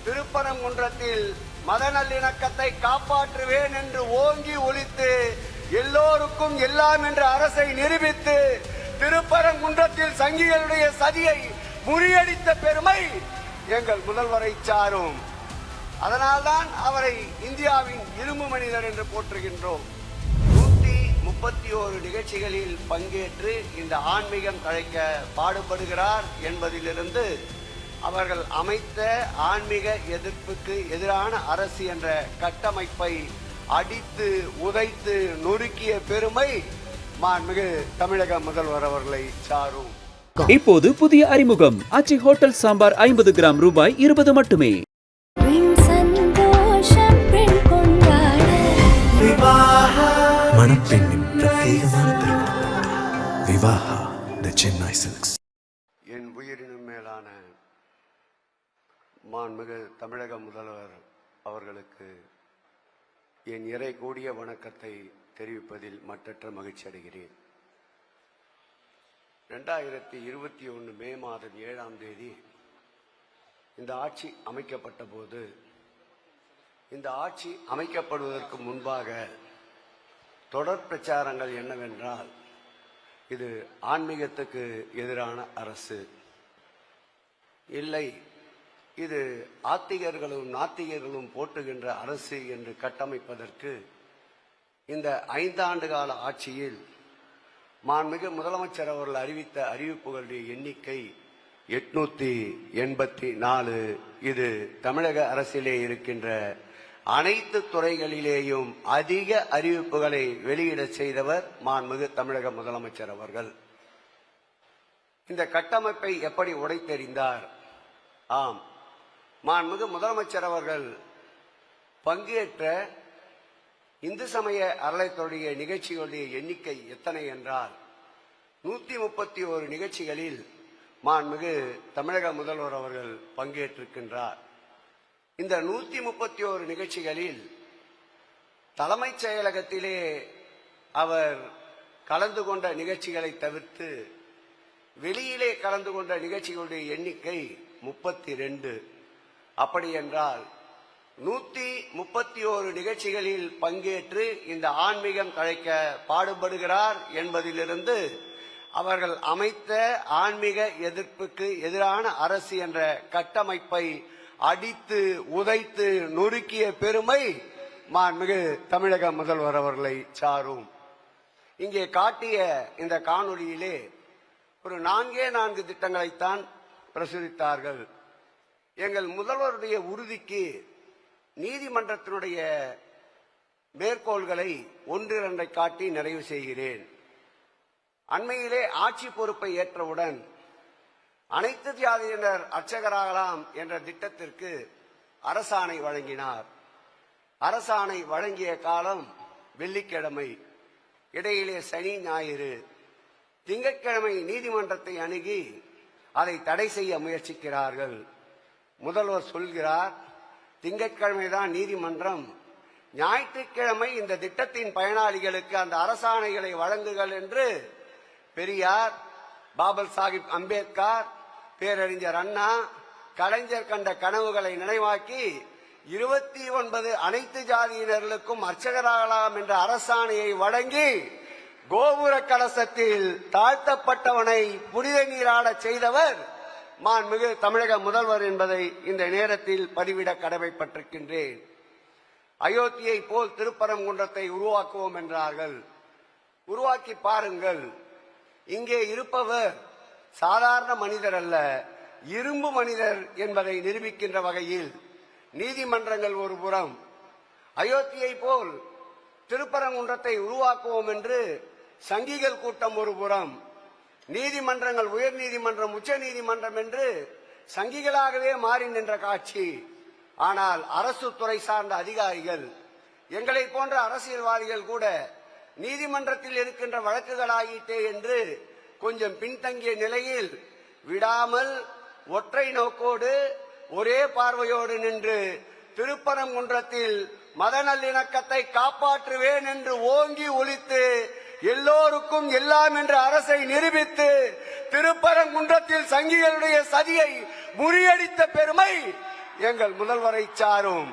திருப்பரங்குன்றத்தில் மத நல்லிணக்கத்தை காப்பாற்றுவேன் என்று ஓங்கி ஒலித்து எல்லோருக்கும் எல்லாம் என்ற அரசை நிரூபித்து திருப்பரங்குன்றத்தில் சங்கிகளுடைய சதியை முறியடித்த பெருமை எங்கள் முதல்வரை சாரும். அதனால்தான் அவரை இந்தியாவின் இரும்பு மனிதர் என்று போற்றுகின்றோம். 131 நிகழ்ச்சிகளில் பங்கேற்று இந்த ஆன்மீகம் தழைக்க பாடுபடுகிறார் என்பதிலிருந்து அவர்கள் அமைத்த ஆன்மீக எதிர்ப்புக்கு எதிரான அரசு என்ற கட்டமைப்பை அடித்து உதைத்து நொறுக்கிய பெருமை மாண்புமிகு தமிழக முதல்வர் அவர்களை சாரும். இப்போது புதிய அறிமுகம் ஆச்சி ஹோட்டல் சாம்பார் 50 கிராம் ரூபாய் 20 மட்டுமே. மணப்பெண்ணின் பிரத்யேகமான திருமணம் விவாஹா தி சென்னை சில்க்ஸ். என் உயிரினும் மேலான மாண்புமிகு தமிழக முதல்வர் அவர்களுக்கு என் இறை கூடிய வணக்கத்தை தெரிவிப்பதில் மற்றற்ற மகிழ்ச்சி அடைகிறேன். 2021 மே மாதம் 7ஆம் தேதி இந்த ஆட்சி அமைக்கப்பட்ட போது, இந்த ஆட்சி அமைக்கப்படுவதற்கு முன்பாக தொடர் பிரச்சாரங்கள் என்னவென்றால், இது ஆன்மீகத்துக்கு எதிரான அரசு இல்லை, இது ஆத்திகர்களும் நாத்திகர்களும் போட்டுகின்ற அரசு என்று கட்டமைப்பதற்கு இந்த 5 ஆண்டு கால ஆட்சியில் மாண்புமிகு முதலமைச்சர் அவர்கள் அறிவித்த அறிவிப்புகளுடைய எண்ணிக்கை 884. இது தமிழக அரசிலே இருக்கின்ற அனைத்து துறைகளிலேயும் அதிக அறிவிப்புகளை வெளியிட செய்தவர் மாண்புமிகு தமிழக முதலமைச்சர் அவர்கள். இந்த கட்டமைப்பை எப்படி உடைத்தெறிந்தார்? ஆம், மாண்புமிகு முதலமைச்சர் அவர்கள் பங்கேற்ற இந்து சமய அறநிலையத்துறைய நிகழ்ச்சிகளுடைய எண்ணிக்கை எத்தனை என்றால் 131 நிகழ்ச்சிகளில் மாண்புமிகு தமிழக முதல்வர் அவர்கள் பங்கேற்றிருக்கின்றார். இந்த 131 நிகழ்ச்சிகளில் தலைமைச் செயலகத்திலே அவர் கலந்து கொண்ட நிகழ்ச்சிகளை தவிர்த்து வெளியிலே கலந்து கொண்ட நிகழ்ச்சிகளுடைய எண்ணிக்கை 32. அப்படி என்றால் 131 நிகழ்ச்சிகளில் பங்கேற்று இந்த ஆன்மீகம் தழைக்க பாடுபடுகிறார் என்பதிலிருந்து அவர்கள் அமைத்த ஆன்மீக எதிர்ப்புக்கு எதிரான அரசு என்ற கட்டமைப்பை அடித்து உதைத்து நொறுக்கிய பெருமை மாண்புமிகு தமிழக முதல்வர் அவர்களை சாரும். இங்கே காட்டிய இந்த காணொளியிலே ஒரு 4 திட்டங்களைத்தான் பிரசுரித்தார்கள். எங்கள் முதல்வருடைய உறுதிக்கு நீதிமன்றத்தினுடைய மேற்கோள்களை 1-2 காட்டி நிறைவு செய்கிறேன். அண்மையிலே ஆட்சி பொறுப்பை ஏற்றவுடன் அனைத்து ஜாதியினர் அர்ச்சகராகலாம் என்ற திட்டத்திற்கு அரசாணை வழங்கினார். அரசாணை வழங்கிய காலம் வெள்ளிக்கிழமை, இடையிலே சனி ஞாயிறு. திங்கட்கிழமை நீதிமன்றத்தை அணுகி அதை தடை செய்ய முயற்சிக்கிறார்கள். முதல்வர் சொல்கிறார், திங்கட்கிழமைதான் நீதிமன்றம், ஞாயிற்றுக்கிழமை இந்த திட்டத்தின் பயனாளிகளுக்கு அந்த அரசாணைகளை வழங்குகள் என்று பெரியார், பாபா சாஹிப் அம்பேத்கர், பேரறிஞர் அண்ணா, கலைஞர் கண்ட கனவுகளை நினைவாக்கி 29 அனைத்து ஜாதியினர்களுக்கும் அர்ச்சகராகலாம் என்ற அரசாணையை வழங்கி கோபுர கலசத்தில் தாழ்த்தப்பட்டவனை புனித நீராட செய்தவர் மாண்புமிகு தமிழக முதல்வர் என்பதை இந்த நேரத்தில் பதிவிட கடமைப்பட்டிருக்கின்றேன். அயோத்தியை போல் திருப்பரங்குன்றத்தை உருவாக்குவோம் என்றார்கள். உருவாக்கி பாருங்கள். இங்கே இருப்பவர் சாதாரண மனிதர் அல்ல, இரும்பு மனிதர் என்பதை நிரூபிக்கின்ற வகையில் நீதிமன்றங்கள் ஒரு புறம், அயோத்தியை போல் திருப்பரங்குன்றத்தை உருவாக்குவோம் என்று சங்கிகள் கூட்டம் ஒரு புறம், நீதிமன்றங்கள் உயர் நீதிமன்றம் உச்ச நீதிமன்றம் என்று சங்கிகளாகவே மாறி நின்ற காட்சி. ஆனால் அரசு துறை சார்ந்த அதிகாரிகள், எங்களை போன்ற அரசியல்வாதிகள் கூட நீதிமன்றத்தில் இருக்கின்ற வழக்குகளாயிட்டே என்று கொஞ்சம் பின்தங்கிய நிலையில் விடாமல் ஒற்றை நோக்கோடு ஒரே பார்வையோடு நின்று திருப்பரங்குன்றத்தில் மத நல்லிணக்கத்தை காப்பாற்றுவேன் என்று ஓங்கி ஒலித்து எல்லோருக்கும் எல்லாம் என்ற அரசை நிரூபித்து திருப்பரங்குன்றத்தில் சங்கிகளுடைய சதியை முறியடித்த பெருமை எங்கள் முதல்வரை சாரும்.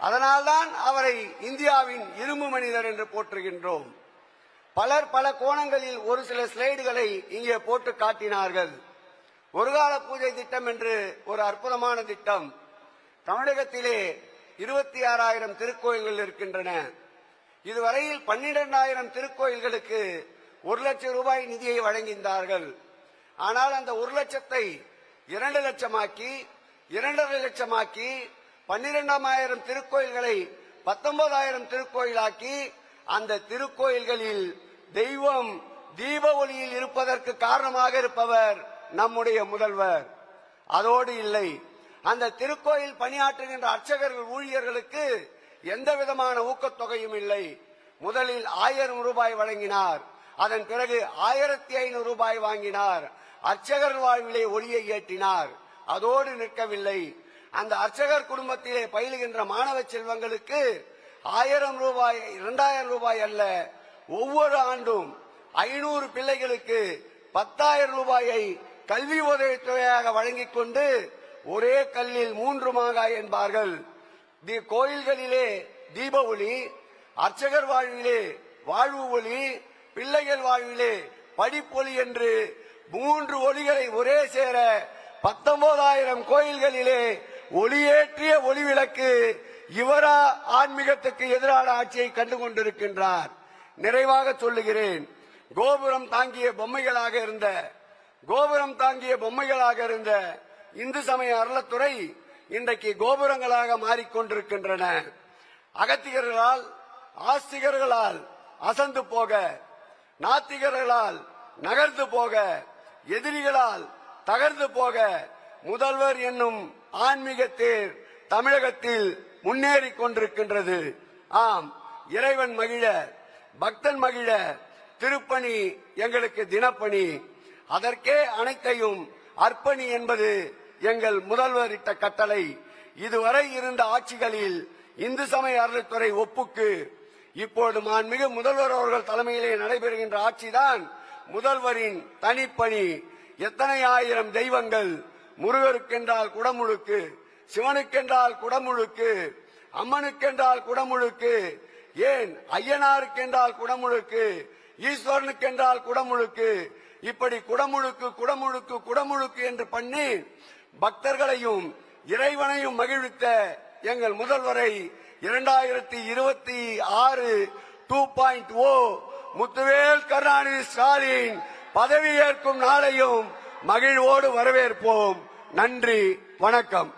அதனால்தான் அவரை இந்தியாவின் இரும்பு மனிதர் என்று போற்றுகின்றோம். பலர் பல கோணங்களில் ஒரு சில ஸ்லைடுகளை இங்கே போட்டு காட்டினார்கள். ஒருகால பூஜை திட்டம் என்று ஒரு அற்புதமான திட்டம். தமிழகத்திலே 26,000 திருக்கோயில்கள் இருக்கின்றன. இதுவரையில் 12,000 திருக்கோயில்களுக்கு 1 லட்சம் ரூபாய் நிதியை வழங்கினார்கள். ஆனால் அந்த 1 லட்சத்தை 2 லட்சமாக்கி 2.5 லட்சமாக்கி 12,000 திருக்கோயில்களை 19,000 திருக்கோயிலாக்கி அந்த திருக்கோயில்களில் தெய்வம் தீப ஒளியில் இருப்பதற்கு காரணமாக இருப்பவர் நம்முடைய முதல்வர். அதோடு இல்லை, அந்த திருக்கோயில் பணியாற்றுகின்ற அர்ச்சகர்கள் ஊழியர்களுக்கு எந்த விதமான ஊக்கத்தொகையும் இல்லை. முதலில் 1000 ரூபாய் வழங்கினார். அதன் பிறகு 1500 ரூபாய் வாங்கினார். அர்ச்சகர் வாழ்விலே ஒளியை ஏற்றினார். அதோடு நிற்கவில்லை, அந்த அர்ச்சகர் குடும்பத்திலே பயிலுகின்ற மாணவ செல்வங்களுக்கு 1000 ரூபாய் 2000 ரூபாய் அல்ல, ஒவ்வொரு ஆண்டும் 500 பிள்ளைகளுக்கு 10,000 ரூபாயை கல்வி உதவித்தொகையாக வழங்கிக் கொண்டு ஒரே கல்லில் 3 மாங்காய் என்பார்கள். கோயில்களிலே தீப ஒளி, அர்ச்சகர் வாழ்விலே வாழ்வு ஒளி, பிள்ளைகள் வாழ்விலே படிப்பொலி என்று 3 ஒளிகளை ஒரே சேர 19,000 கோயில்களிலே ஒளியேற்றிய ஒளி விளக்கு இவரா ஆன்மீகத்துக்கு எதிரான ஆட்சியை கண்டு கொண்டிருக்கின்றார். நிறைவாக சொல்லுகிறேன், கோபுரம் தாங்கிய பொம்மைகளாக இருந்த இந்து சமய அறநிலைத்துறை இன்றைக்கு கோபுரங்களாக மாறிக்கொண்டிருக்கின்றன. அகத்திகர்களால் ஆஸ்திகர்களால் அசந்து போக, நாத்திகர்களால் நகர்ந்து போக, எதிரிகளால் தகர்ந்து போக முதல்வர் என்னும் ஆன்மீக தேர் தமிழகத்தில் முன்னேறி கொண்டிருக்கின்றது. ஆம், இறைவன் மகிழ, பக்தன் மகிழ திருப்பணி எங்களுக்கு தினப்பணி. அதற்கே அனைத்தையும் அர்ப்பணி என்பது எங்கள் முதல்வர் இட்ட கட்டளை. இதுவரை இருந்த ஆட்சிகளில் இந்து சமய அறநிலைத்துறை ஒப்புக்கு. இப்போது மாண்புமிகு முதல்வர் அவர்கள் தலைமையிலே நடைபெறுகின்ற ஆட்சிதான் முதல்வரின் தனிப்பணி. எத்தனை ஆயிரம் தெய்வங்கள், முருகருக்கென்றால் குடமுழுக்கு, சிவனுக்கென்றால் குடமுழுக்கு, அம்மனுக்கென்றால் குடமுழுக்கு, ஏன் ஐயனாருக்கென்றால் குடமுழுக்கு, ஈஸ்வரனுக்கென்றால் குடமுழுக்கு, இப்படி குடமுழுக்கு குடமுழுக்கு குடமுழுக்கு என்று பண்ணி பக்தர்களையும் இறைவனையும் மகிழ்வித்த எங்கள் முதல்வரை 2026 2.0 முத்துவேல் கருணாநிதி ஸ்டாலின் பதவியேற்கும் நாளையும் மகிழ்வோடு வரவேற்போம். நன்றி, வணக்கம்.